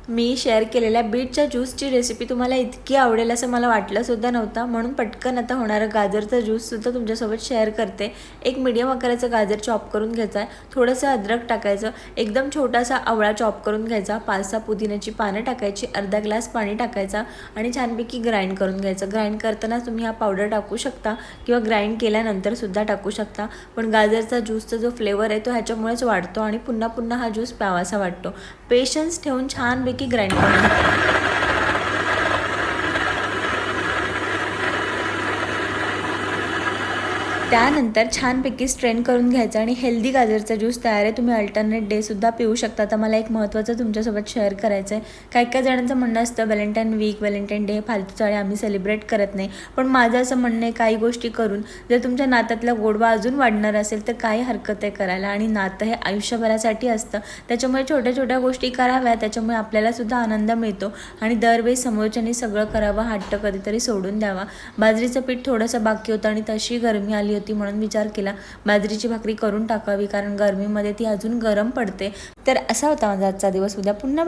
मी share केलेल्या बीटच्या ज्यूसची recipe तुम्हाला इतकी आवडेल असं मला वाटलंसुद्धा नव्हतं, म्हणून पटकन आता होणारं गाजरचा ज्यूससुद्धा तुमच्यासोबत शेअर करते। एक मीडियम आकाराचं गाजर चॉप करून घ्यायचं आहे, थोडंसं अद्रक टाकायचं, एकदम छोटासा आवळा चॉप करून घ्यायचा, 5-6 पुदिन्याची पानं टाकायची, अर्धा ग्लास पाणी टाकायचा आणि छानपैकी ग्राइंड करून घ्यायचं। ग्राइंड करताना तुम्ही हा पावडर टाकू शकता किंवा ग्राइंड केल्यानंतरसुद्धा टाकू शकता, पण गाजरचा ज्यूसचा जो फ्लेवर आहे तो ह्याच्यामुळेच वाढतो आणि पुन्हा पुन्हा हा ज्यूस प्यावासा वाटतो। पेशन्स ठेवून छानपैकी ग्राइंड करून घ्या। त्यानंतर छानपैकी स्ट्रेन करून घ्यायचं आणि हेल्दी गाजरचा ज्यूस तयार आहे। तुम्ही अल्टरनेट डेसुद्धा पिऊ शकता। तर मला एक महत्त्वाचं तुमच्यासोबत शेअर करायचं आहे। काही जणांचं म्हणणं असतं व्हॅलेंटाईन वीक, व्हॅलेंटाईन डे फालतू चाळे आम्ही सेलिब्रेट करत नाही, पण माझं असं म्हणणं आहे काही गोष्टी करून जर तुमच्या नात्यातला गोडवा अजून वाढणार असेल तर काही हरकत आहे करायला, आणि नातं हे आयुष्यभरासाठी असतं, त्याच्यामुळे छोट्या छोट्या गोष्टी कराव्या, त्याच्यामुळे आपल्यालासुद्धा आनंद मिळतो आणि दरवेळी समोरच्यानी सगळं करावं, हट्ट कधीतरी सोडून द्यावा। बाजरीचं पीठ थोडंसं बाकी होतं आणि तशी गरमी आली होती म्हणून विचार केला बाजरीची भाकरी करून टाकावी, कारण गरमीमध्ये ती अजून गरम पडते। तर असा होता माझा आजचा दिवस। उद्या पुन्हा